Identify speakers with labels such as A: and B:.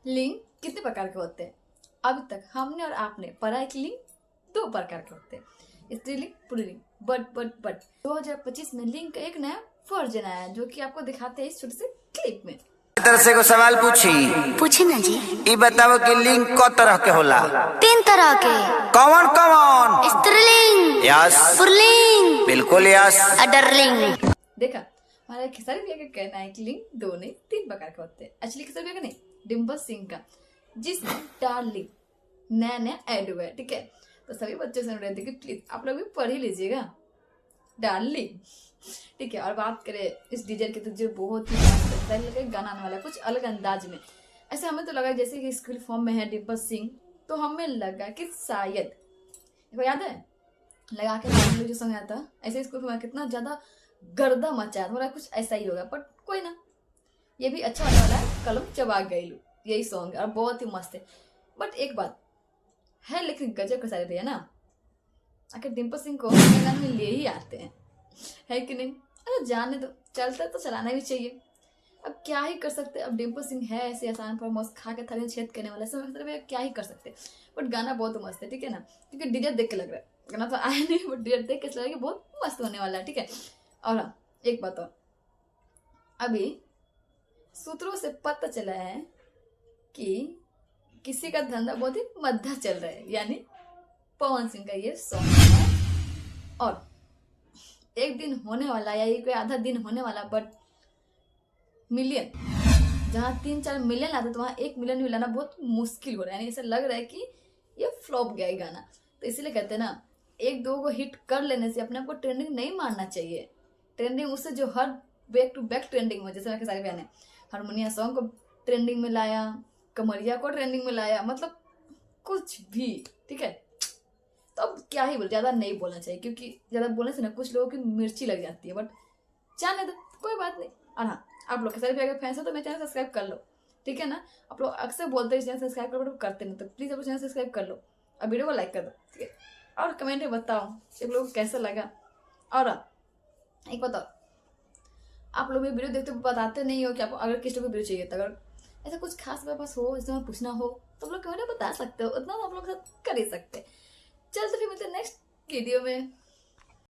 A: लिंग कितने प्रकार के होते हैं? अभी तक हमने और आपने पढ़ा है कि लिंग दो प्रकार के होते हैं, स्त्रीलिंग पुल्लिंग। बट 2025 में लिंग का एक नया वर्जन आया जो कि आपको दिखाते हैं इस छोटे से क्लिप में।
B: तरह से को सवाल
C: पूछी ना जी।
B: ई बताओ कि लिंग क तरह के होला?
C: 3 तरह के।
B: कौन कौन?
C: स्त्रीलिंग,
B: यस,
C: पुल्लिंग,
B: बिल्कुल यस,
C: अडरलिंग।
A: देखा, हमारा खेसारी भैया का कहना है कि लिंग 2 नहीं 3 प्रकार के होते हैं। एक्चुअली खेसारी भैया का नहीं, डिम्पल सिंह का, जिसमें डार्लिंग नया नया ऐड हुआ है। ठीक है, तो सभी बच्चों से अनुरोध है कि प्लीज आप लोग भी पढ़ ही लीजिएगा डार्लिंग। ठीक है, और बात करें इस डीजे की तो जो बहुत ही लगे गाना आने वाला कुछ अलग अंदाज में। ऐसे हमें तो लगा जैसे कि स्कूल फॉर्म में है डिम्पल सिंह, तो हमें लगा कि शायद को याद है लगा के जो समय आता ऐसे स्कूल में कितना ज्यादा गर्दा मचाया था, कुछ ऐसा ही होगा। बट कोई ना, ये भी अच्छा होने वाला है। कलम चबा गई यही सॉन्ग और बहुत ही मस्त है। बट एक बात है, लेकिन गजब का सारे भैया ना आखिर डिम्पल सिंह को गाने में ले ही आते हैं, है कि नहीं? अरे जाने दो, चलता तो चलाना भी चाहिए। अब क्या ही कर सकते, अब डिम्पल सिंह है ऐसे आसान पर मस्त खा के थाली छेद करने वाला, समय क्या ही कर सकते। बट गाना बहुत मस्त है, ठीक है ना? क्योंकि डीजे देख के लग रहा है, गाना तो आया नहीं बट डीजे देख के लग रहा है कि बहुत मस्त होने वाला है। ठीक है, और हाँ एक बात और, अभी सूत्रों से पता चला है कि किसी का धंधा बहुत ही मद्दा चल रहा है, यानी पवन सिंह का ये सॉन्ग है। और एक दिन होने वाला या कोई आधा दिन होने वाला, बट मिलियन जहाँ 3-4 मिलियन आते तो वहाँ 1 मिलियन भी लाना बहुत मुश्किल हो रहा है। यानी ऐसा लग रहा है कि ये फ्लॉप गया है गाना। तो इसीलिए कहते हैं ना, 1-2 को हिट कर लेने से अपने आप को ट्रेंडिंग नहीं मारना चाहिए। ट्रेंडिंग उससे जो हर बैक टू बैक ट्रेंडिंग में, जैसे मेरे सारे बहन हारमोनिया सॉन्ग को ट्रेंडिंग में लाया, कमरिया को ट्रेंडिंग में लाया, मतलब कुछ भी। ठीक है, तो अब क्या ही बोल, ज्यादा नहीं बोलना चाहिए क्योंकि ज्यादा बोलने से ना कुछ लोगों की मिर्ची लग जाती है। बट जाने दो, कोई बात नहीं। और हाँ, आप लोग सारे अगर फैंस हो तो मेरे चैनल सब्सक्राइब कर लो, ठीक है ना? आप लोग अक्सर बोलते हैं चैनल सब्सक्राइब करो, बट करते नहीं, तो प्लीज अपने चैनल सब्सक्राइब कर लो और वीडियो को लाइक कर दो, ठीक है? और कमेंट में बताओ आप लोगों को कैसा लगा। और एक बताओ, आप लोग वीडियो देखते बताते नहीं हो कि आप अगर किस को वीडियो चाहिए, तो अगर ऐसा कुछ खास मेरे पास हो इसमें पूछना हो तो आप लोग कमेंट में बता सकते हो, उतना आप लोग कर ही सकते। चल तो फिर मिलते हैं नेक्स्ट वीडियो में।